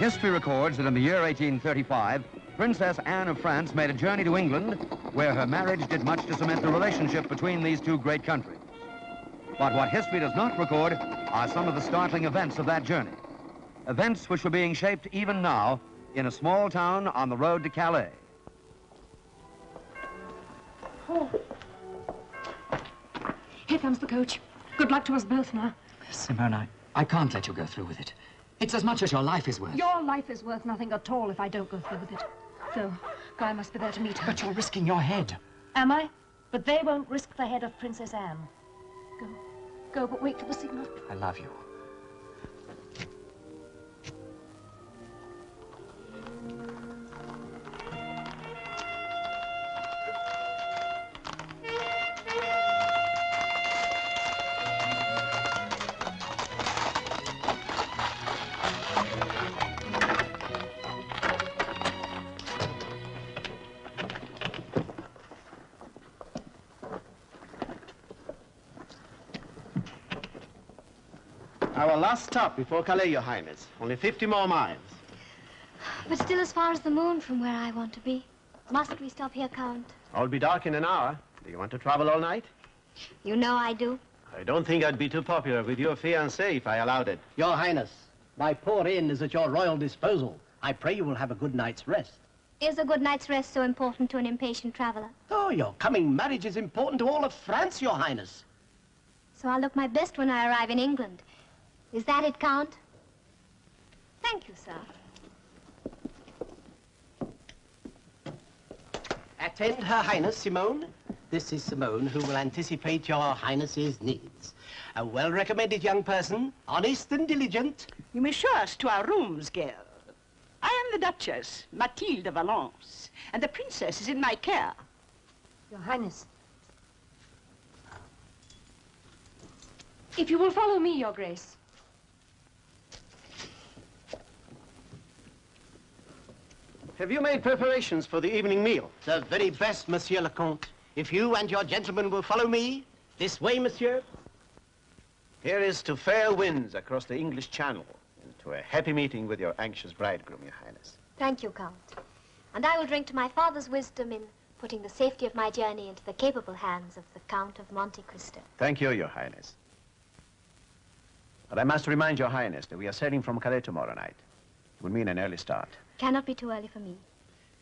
History records that in the year 1835, Princess Anne of France made a journey to England, where her marriage did much to cement the relationship between these two great countries. But what history does not record are some of the startling events of that journey. Events which were being shaped even now in a small town on the road to Calais. Oh. Here comes the coach. Good luck to us both now. Simone, I can't let you go through with it. It's as much as your life is worth. Your life is worth nothing at all if I don't go through with it. So, Guy must be there to meet her. But you're risking your head. Am I? But they won't risk the head of Princess Anne. Go. Go, but wait for the signal. I love you. Our last stop before Calais, Your Highness. Only 50 more miles. But still as far as the moon from where I want to be. Must we stop here, Count? I'll be dark in an hour. Do you want to travel all night? You know I do. I don't think I'd be too popular with your fiancé if I allowed it. Your Highness, my poor inn is at your royal disposal. I pray you will have a good night's rest. Is a good night's rest so important to an impatient traveler? Oh, your coming marriage is important to all of France, Your Highness. So I'll look my best when I arrive in England. Is that it, Count? Thank you, sir. Attend Her Highness, Simone. This is Simone, who will anticipate Your Highness's needs. A well-recommended young person, honest and diligent. You may show us to our rooms, girl. I am the Duchess, Mathilde de Valence, and the princess is in my care. Your Highness. If you will follow me, Your Grace. Have you made preparations for the evening meal? The very best, Monsieur le Comte. If you and your gentlemen will follow me. This way, monsieur. Here is to fair winds across the English Channel, and to a happy meeting with your anxious bridegroom, Your Highness. Thank you, Count. And I will drink to my father's wisdom in putting the safety of my journey into the capable hands of the Count of Monte Cristo. Thank you, Your Highness. But I must remind Your Highness that we are sailing from Calais tomorrow night. It will mean an early start. Cannot be too early for me.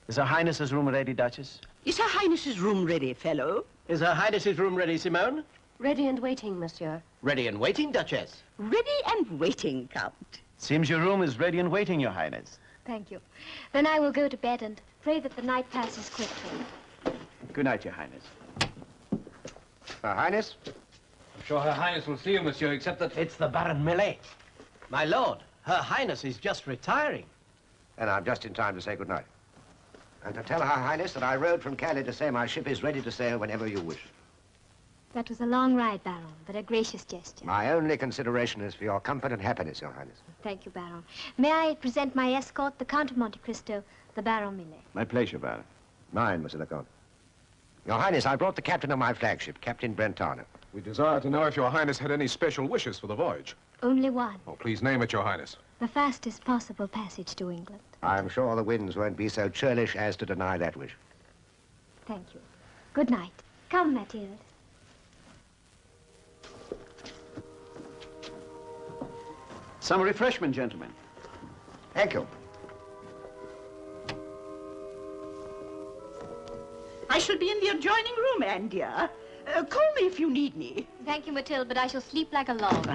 Is Her Highness's room ready, Duchess? Is Her Highness's room ready, fellow? Is Her Highness's room ready, Simone? Ready and waiting, monsieur. Ready and waiting, Duchess. Ready and waiting, Count. Seems your room is ready and waiting, Your Highness. Thank you. Then I will go to bed and pray that the night passes quickly. Good night, Your Highness. Her Highness? I'm sure Her Highness will see you, monsieur, except that... It's the Baron Millet. My lord, Her Highness is just retiring. And I'm just in time to say good night. And to tell Her Highness that I rode from Calais to say my ship is ready to sail whenever you wish. That was a long ride, Baron, but a gracious gesture. My only consideration is for your comfort and happiness, Your Highness. Thank you, Baron. May I present my escort, the Count of Monte Cristo, the Baron Millet? My pleasure, Baron. Mine, Monsieur le Comte. Your Highness, I brought the captain of my flagship, Captain Brentano. We desire to know if Your Highness had any special wishes for the voyage. Only one. Oh, please name it, Your Highness. The fastest possible passage to England. I'm sure the winds won't be so churlish as to deny that wish. Thank you. Good night. Come, Mathilde. Some refreshment, gentlemen. Thank you. I shall be in the adjoining room, Anne, dear. Call me if you need me. Thank you, Mathilde, but I shall sleep like a log.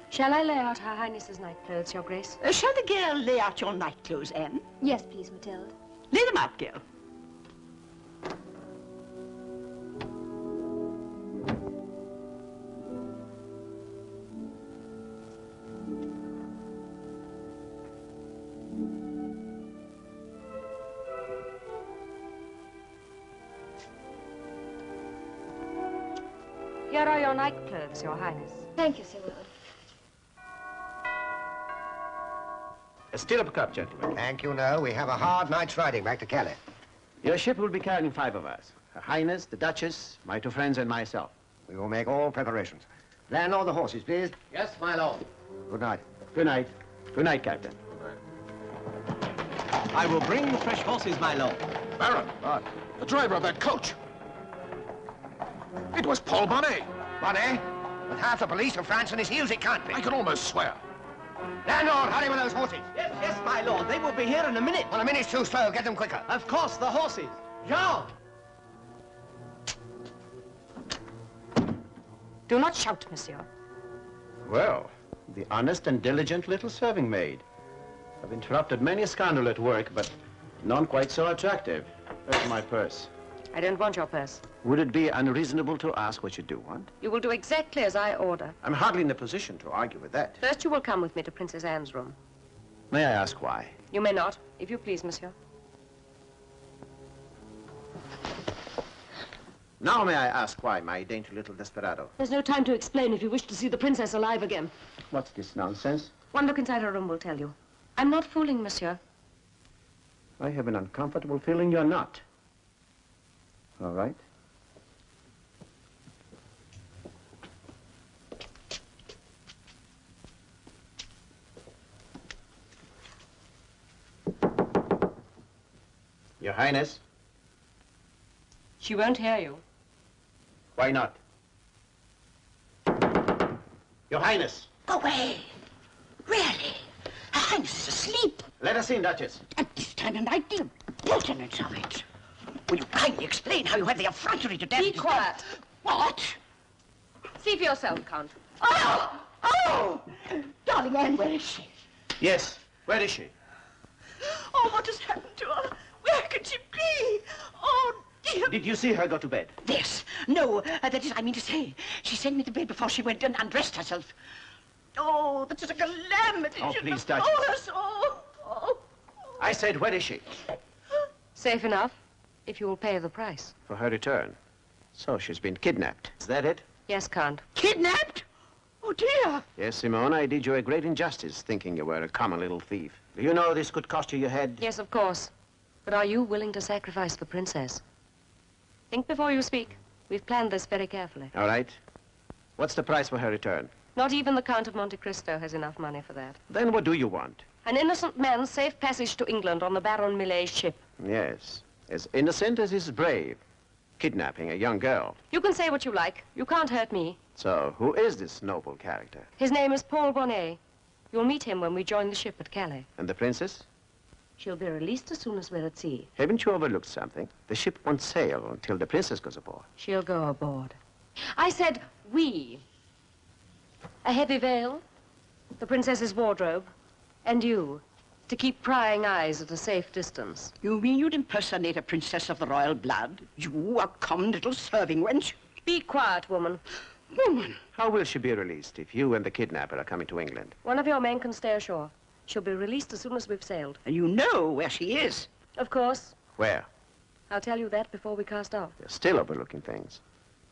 Shall I lay out Her Highness's nightclothes, Your Grace? Shall the girl lay out your nightclothes, Anne? Yes, please, Mathilde. Lay them out, girl. Here are your nightclothes, Your Highness. Thank you, Sir Will. A stirrup cup, gentlemen. Thank you, no. We have a hard night's riding back to Calais. Your ship will be carrying 5 of us. Her Highness, the Duchess, my 2 friends, and myself. We will make all preparations. Landlord the horses, please. Yes, my lord. Good night. Good night. Good night, Captain. I will bring the fresh horses, my lord. Baron, the driver of that coach. It was Paul Bonnet. Bonnet? With half the police of France on his heels, it can't be. I can almost swear. Landlord, hurry with those horses. Yes, yes, my lord. They will be here in a minute. Well, a minute's too slow. Get them quicker. Of course, the horses. Jean! Do not shout, monsieur. Well, the honest and diligent little serving maid. I've interrupted many a scoundrel at work, but none quite so attractive. Where's my purse? I don't want your purse. Would it be unreasonable to ask what you do want? You will do exactly as I order. I'm hardly in a position to argue with that. First, you will come with me to Princess Anne's room. May I ask why? You may not, if you please, monsieur. Now may I ask why, my dainty little desperado? There's no time to explain if you wish to see the princess alive again. What's this nonsense? One look inside her room will tell you. I'm not fooling, monsieur. I have an uncomfortable feeling you're not. All right. Your Highness? She won't hear you. Why not? Your Highness! Go away. Really? Her Highness is asleep. Let us in, Duchess. At this time of night, the impertinence of it. Will you kindly explain how you had the effrontery to dare Be to quiet. What? See for yourself, Count. Oh! Oh! Darling Anne, where is she? Yes. Where is she? Oh, what has happened to her? Where can she be? Oh, dear. Did you see her go to bed? Yes. No, that is, I mean to say, she sent me to bed before she went and undressed herself. Oh, that's a calamity. Oh, She please, befall Duchess. us. Oh. I said, where is she? Safe enough, if you will pay the price. For her return. So she's been kidnapped. Is that it? Yes, Count. Kidnapped? Oh, dear. Yes, Simone, I did you a great injustice thinking you were a common little thief. Do you know this could cost you your head? Yes, of course. But are you willing to sacrifice the princess? Think before you speak. We've planned this very carefully. All right. What's the price for her return? Not even the Count of Monte Cristo has enough money for that. Then what do you want? An innocent man's safe passage to England on the Baron Millet's ship. Yes. As innocent as he's brave. Kidnapping a young girl. You can say what you like. You can't hurt me. So, who is this noble character? His name is Paul Bonnet. You'll meet him when we join the ship at Calais. And the princess? She'll be released as soon as we're at sea. Haven't you overlooked something? The ship won't sail until the princess goes aboard. She'll go aboard. I said we. A heavy veil, the princess's wardrobe, and you, to keep prying eyes at a safe distance. You mean you'd impersonate a princess of the royal blood? You, a common little serving wench? Be quiet, woman. Woman. How will she be released if you and the kidnapper are coming to England? One of your men can stay ashore. She'll be released as soon as we've sailed. And you know where she is. Of course. Where? I'll tell you that before we cast off. You're still overlooking things.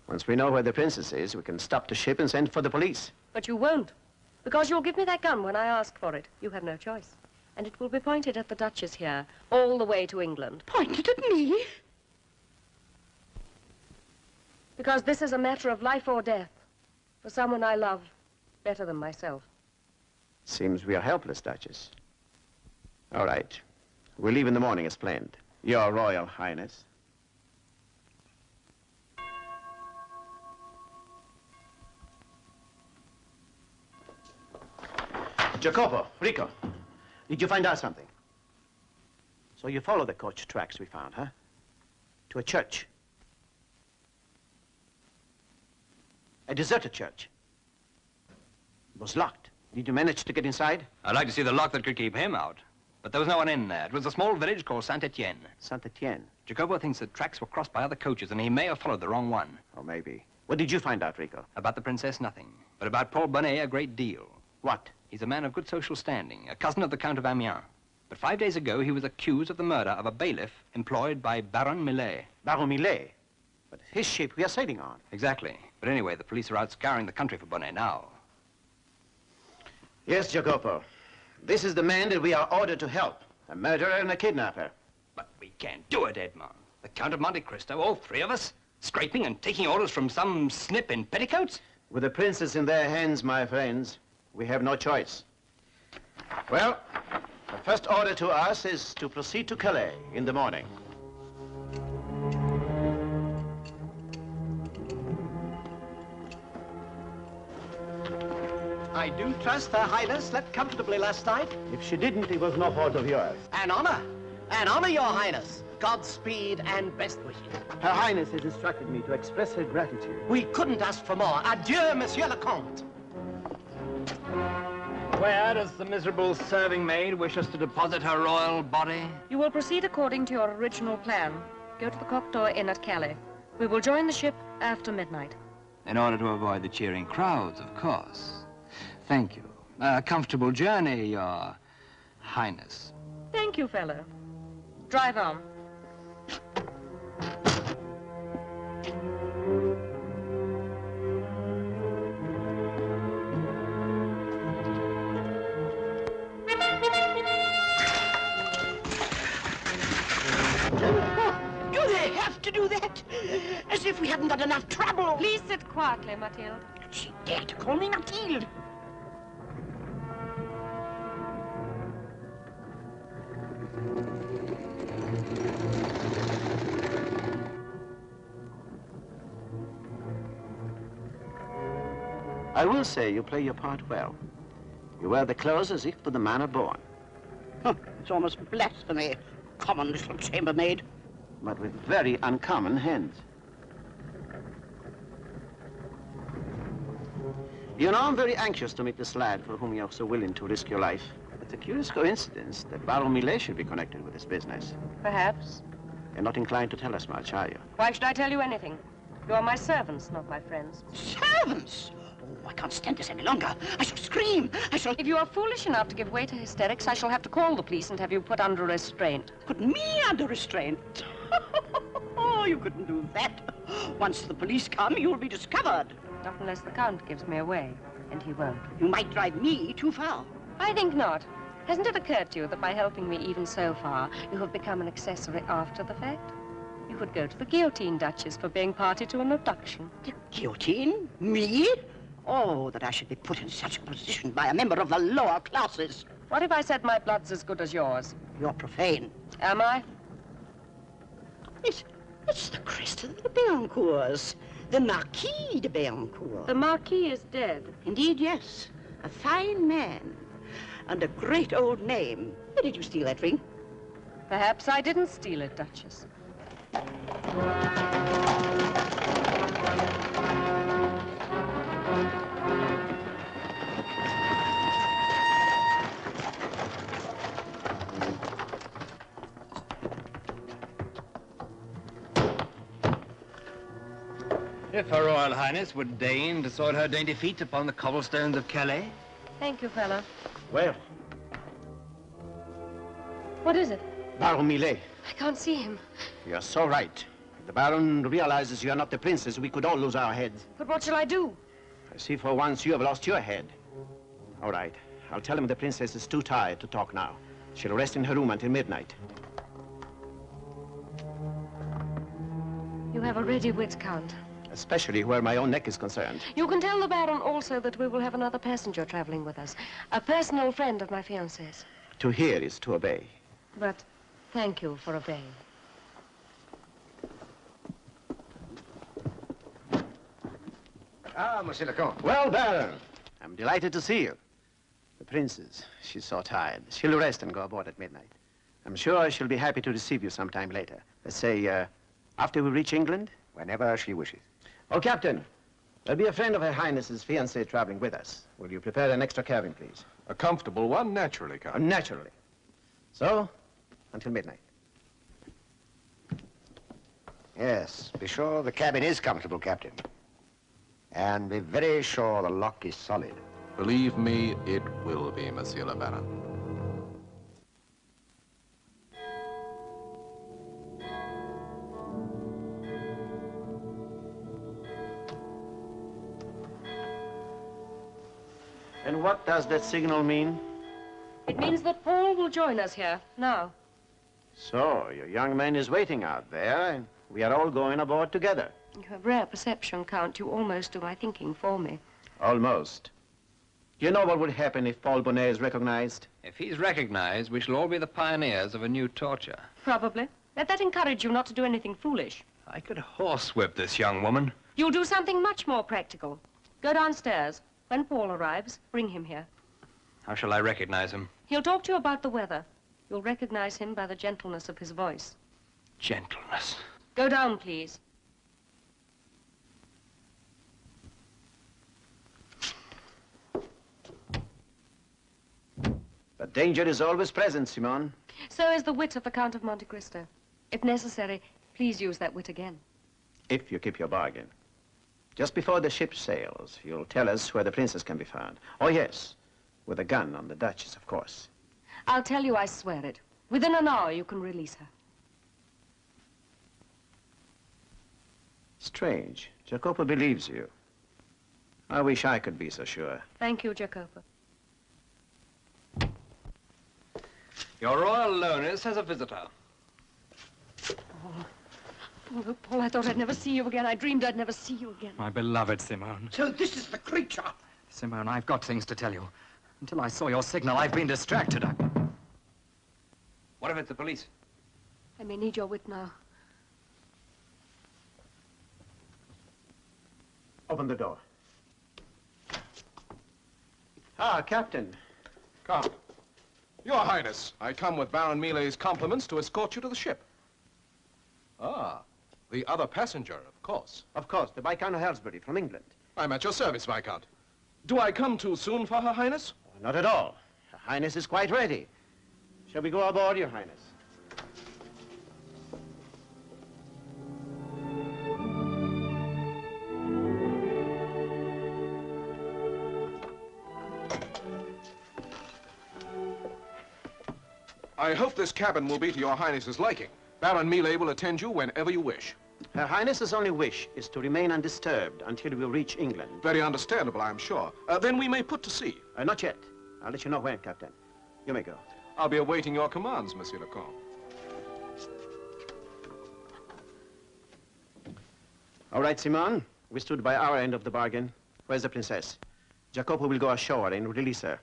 Once we know where the princess is, we can stop the ship and send for the police. But you won't, because you'll give me that gun when I ask for it. You have no choice. And it will be pointed at the Duchess here, all the way to England. Pointed at me? Because this is a matter of life or death for someone I love better than myself. Seems we are helpless, Duchess. All right. We'll leave in the morning as planned. Your Royal Highness. Jacopo, Rico, did you find out something? So you follow the coach tracks we found, huh? To a church. A deserted church. It was locked. Did you manage to get inside? I'd like to see the lock that could keep him out. But there was no one in there. It was a small village called Saint-Etienne. Saint-Etienne? Jacopo thinks the tracks were crossed by other coaches, and he may have followed the wrong one. Oh, maybe. What did you find out, Rico? About the princess, nothing. But about Paul Bonnet, a great deal. What? He's a man of good social standing, a cousin of the Count of Amiens. But 5 days ago, he was accused of the murder of a bailiff employed by Baron Millet. Baron Millet? But his ship we are sailing on. Exactly. But anyway, the police are out scouring the country for Bonnet now. Yes, Jacopo. This is the man that we are ordered to help. A murderer and a kidnapper. But we can't do it, Edmond. The Count of Monte Cristo, all three of us, scraping and taking orders from some snip in petticoats? With the princess in their hands, my friends, we have no choice. Well, The first order to us is to proceed to Calais in the morning. I do trust Her Highness slept comfortably last night. If she didn't, it was no fault of yours. An honor, Your Highness. Godspeed and best wishes. Her Highness has instructed me to express her gratitude. We couldn't ask for more. Adieu, Monsieur le Comte. Where does the miserable serving maid wish us to deposit her royal body? You will proceed according to your original plan. Go to the Cocteau Inn at Calais. We will join the ship after midnight. In order to avoid the cheering crowds, of course. Thank you. A comfortable journey, Your Highness. Thank you, fellow. Drive on. Do they have to do that? As if we hadn't got enough trouble. Please sit quietly, Mathilde. She dared to call me Mathilde. I will say you play your part well. You wear the clothes as if for the manner born. It's almost blasphemy. Common little chambermaid. But with very uncommon hands. You know, I'm very anxious to meet this lad for whom you're so willing to risk your life. It's a curious coincidence that Baron Millet should be connected with this business. Perhaps. You're not inclined to tell us much, are you? Why should I tell you anything? You are my servants, not my friends. Servants? Oh, I can't stand this any longer. I shall scream. I shall... If you are foolish enough to give way to hysterics, I shall have to call the police and have you put under restraint. Put me under restraint? Oh, you couldn't do that. Once the police come, you'll be discovered. Not unless the Count gives me away, and he won't. You might drive me too far. I think not. Hasn't it occurred to you that by helping me even so far, you have become an accessory after the fact? You could go to the guillotine, Duchess, for being party to an abduction. The guillotine? Me? Oh, that I should be put in such a position by a member of the lower classes. What if I said my blood's as good as yours? You're profane. Am I? It's the Cristo de Béancourts, the Marquis de Béancourt. The Marquis is dead. Indeed, yes. A fine man. And a great old name. Where did you steal that ring? Perhaps I didn't steal it, Duchess. If Her Royal Highness would deign to soil her dainty feet upon the cobblestones of Calais. Thank you, fellow. Well, What is it? Baron Millet. I can't see him. You're so right. If the Baron realizes you're not the princess, we could all lose our heads. But what shall I do? I see for once you have lost your head. All right. I'll tell him the princess is too tired to talk now. She'll rest in her room until midnight. You have a ready wit, Count. Especially where my own neck is concerned. You can tell the Baron also that we will have another passenger traveling with us. A personal friend of my fiancé's. To hear is to obey. But thank you for obeying. Ah, Monsieur le Comte. Well, Baron, I'm delighted to see you. The princess, she's so tired. She'll rest and go aboard at midnight. I'm sure she'll be happy to receive you sometime later. Let's say, after we reach England? Whenever she wishes. Oh, Captain, there'll be a friend of Her Highness's fiancée traveling with us. Will you prepare an extra cabin, please? A comfortable one, naturally, Count. Naturally. So, until midnight. Yes, be sure the cabin is comfortable, Captain. And be very sure the lock is solid. Believe me, it will be, Monsieur le Baron. And what does that signal mean? It means that Paul will join us here, now. So, your young man is waiting out there, and we are all going aboard together. You have rare perception, Count. You almost do my thinking for me. Almost. You know what would happen if Paul Bonnet is recognized? If he's recognized, we shall all be the pioneers of a new torture. Probably. Let that encourage you not to do anything foolish. I could horsewhip this young woman. You'll do something much more practical. Go downstairs. When Paul arrives, bring him here. How shall I recognize him? He'll talk to you about the weather. You'll recognize him by the gentleness of his voice. Gentleness. Go down, please. But danger is always present, Simone. So is the wit of the Count of Monte Cristo. If necessary, please use that wit again. If you keep your bargain. Just before the ship sails, you'll tell us where the princess can be found. Oh, yes, with a gun on the Duchess, of course. I'll tell you, I swear it. Within an hour, you can release her. Strange. Jacopo believes you. I wish I could be so sure. Thank you, Jacopo. Your Royal Lowness has a visitor. Oh, Paul, I thought I'd never see you again. I dreamed I'd never see you again. My beloved Simone. So this is the creature. Simone, I've got things to tell you. Until I saw your signal, I've been distracted. What if it's the police? I may need your wit now. Open the door. Ah, Captain. Come. Your Highness, I come with Baron Milet's compliments to escort you to the ship. Ah, the other passenger, of course. Of course, the Viscount of Halsbury from England. I'm at your service, Viscount. Do I come too soon for Her Highness? Oh, not at all. Her Highness is quite ready. Shall we go aboard, Your Highness? I hope this cabin will be to Your Highness's liking. Baron Milet will attend you whenever you wish. Her Highness's only wish is to remain undisturbed until we reach England. Very understandable, I'm sure. Then we may put to sea. Not yet. I'll let you know when, Captain. You may go. I'll be awaiting your commands, Monsieur le Comte. All right, Simone. We stood by our end of the bargain. Where's the princess? Jacopo will go ashore and release her.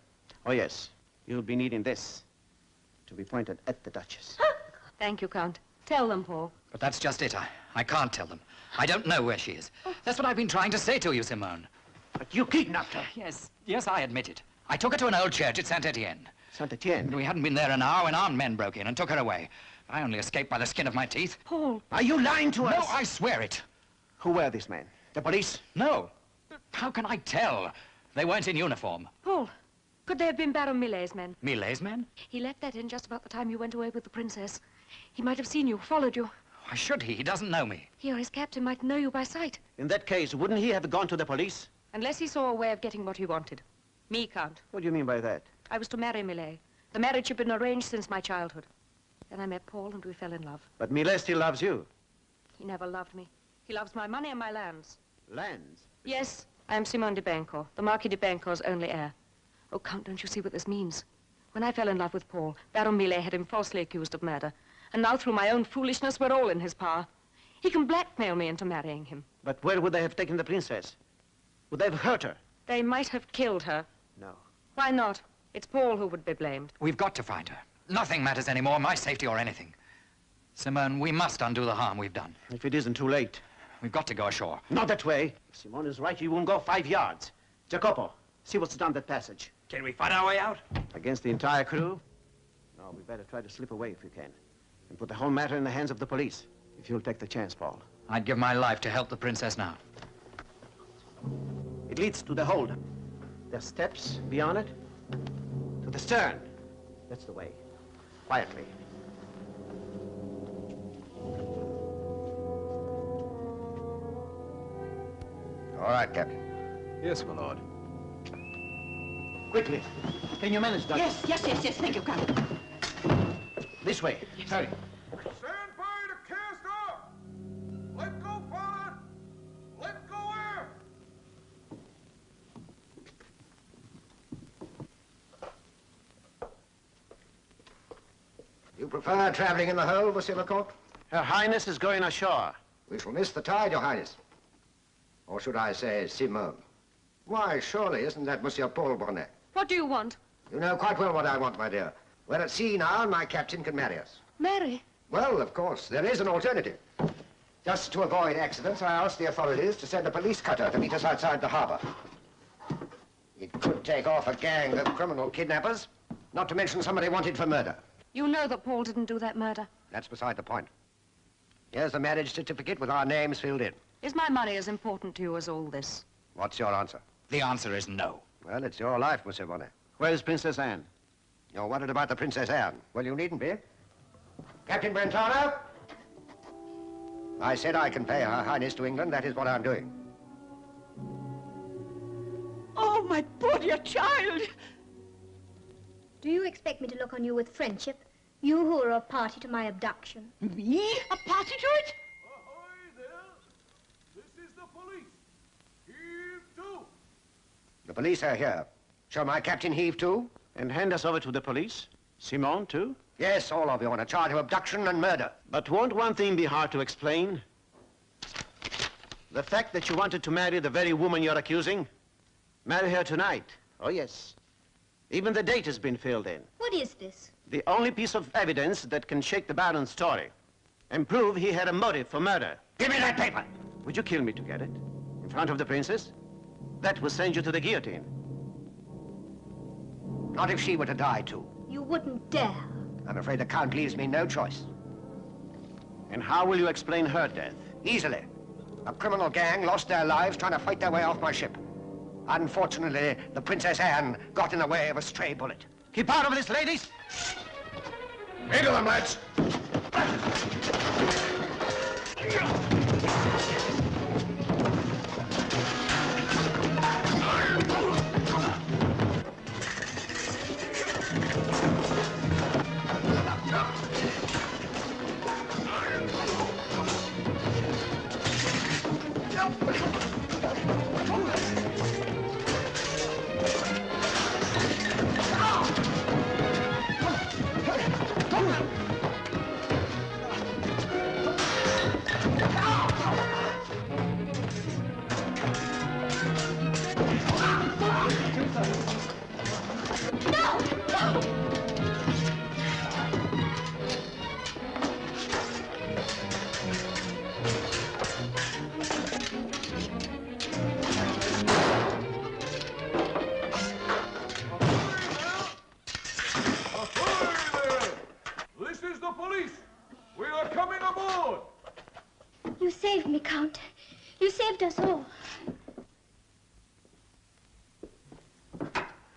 Oh, yes. You'll be needing this to be pointed at the Duchess. Thank you, Count. Tell them, Paul. But that's just it. I can't tell them. I don't know where she is. That's what I've been trying to say to you, Simone. But you kidnapped her. Yes, I admit it. I took her to an old church at Saint-Étienne. Saint-Étienne? We hadn't been there an hour when armed men broke in and took her away. I only escaped by the skin of my teeth. Paul. Are you lying to us? No, I swear it. Who were these men? The police? No. How can I tell? They weren't in uniform. Paul, could they have been Baron Milet's men? Milet's men? He left that in just about the time you went away with the princess. He might have seen you, followed you. Why should he? He doesn't know me. He or his captain might know you by sight. In that case, wouldn't he have gone to the police? Unless he saw a way of getting what he wanted. Me, Count. What do you mean by that? I was to marry Milet. The marriage had been arranged since my childhood. Then I met Paul and we fell in love. But Milet still loves you. He never loved me. He loves my money and my lands. Lands? Yes, I am Simone de Bancourt, the Marquis de Bancourt's only heir. Oh, Count, don't you see what this means? When I fell in love with Paul, Baron Milet had him falsely accused of murder. And now, through my own foolishness, we're all in his power. He can blackmail me into marrying him. But where would they have taken the princess? Would they have hurt her? They might have killed her. No. Why not? It's Paul who would be blamed. We've got to find her. Nothing matters anymore, my safety or anything. Simone, we must undo the harm we've done. If it isn't too late. We've got to go ashore. Not that way. If Simone is right, you won't go 5 yards. Jacopo, see what's down that passage. Can we find our way out? Against the entire crew? No, we better try to slip away if we can. And put the whole matter in the hands of the police. If you'll take the chance, Paul. I'd give my life to help the princess now. It leads to the hold. There's steps beyond it. To the stern. That's the way. Quietly. All right, Captain. Yes, my lord. Quickly. Can you manage, Doctor? Yes. Thank you, Captain. This way. Hurry. Stand by to cast off! Let go, pilot! Let go air! You prefer traveling in the hold, Monsieur le Comte? Her Highness is going ashore. We shall miss the tide, Your Highness. Or should I say, Simone? Why, surely, isn't that Monsieur Paul Bonnet? What do you want? You know quite well what I want, my dear. We're at sea now, and my captain can marry us. Mary? Well, of course, there is an alternative. Just to avoid accidents, I asked the authorities to send a police cutter to meet us outside the harbor. It could take off a gang of criminal kidnappers, not to mention somebody wanted for murder. You know that Paul didn't do that murder. That's beside the point. Here's the marriage certificate with our names filled in. Is my money as important to you as all this? What's your answer? The answer is no. Well, it's your life, Monsieur Bonnet. Where's Princess Anne? You're worried about the Princess Anne. Well, you needn't be. Captain Brentano? I said I can pay Her Highness to England. That is what I'm doing. Oh, my poor dear child. Do you expect me to look on you with friendship? You who are a party to my abduction. Me? A party to it? Ahoy there! This is the police. Heave to! The police are here. Shall my captain heave to? And hand us over to the police? Simone, too? Yes, all of you on a charge of abduction and murder. But won't one thing be hard to explain? The fact that you wanted to marry the very woman you're accusing? Marry her tonight. Oh, yes. Even the date has been filled in. What is this? The only piece of evidence that can shake the Baron's story and prove he had a motive for murder. Give me that paper! Would you kill me to get it? In front of the princess? That will send you to the guillotine. Not if she were to die, too. You wouldn't dare. I'm afraid the Count leaves me no choice. And how will you explain her death? Easily. A criminal gang lost their lives trying to fight their way off my ship. Unfortunately, the Princess Anne got in the way of a stray bullet. Keep out of this, ladies! Into them, lads! You saved me, Count. You saved us all.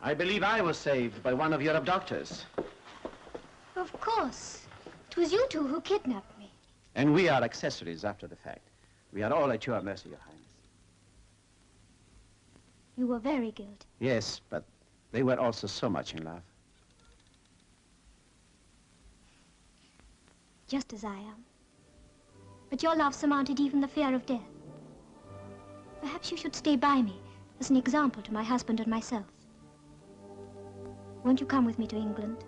I believe I was saved by one of your abductors. Of course. It was you two who kidnapped me. And we are accessories after the fact. We are all at your mercy, Your Highness. You were very guilty. Yes, but they were also so much in love. Just as I am. But your love surmounted even the fear of death. Perhaps you should stay by me as an example to my husband and myself. Won't you come with me to England?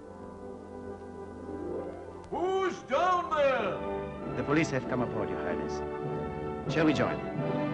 Who's down there? The police have come aboard, Your Highness. Shall we join?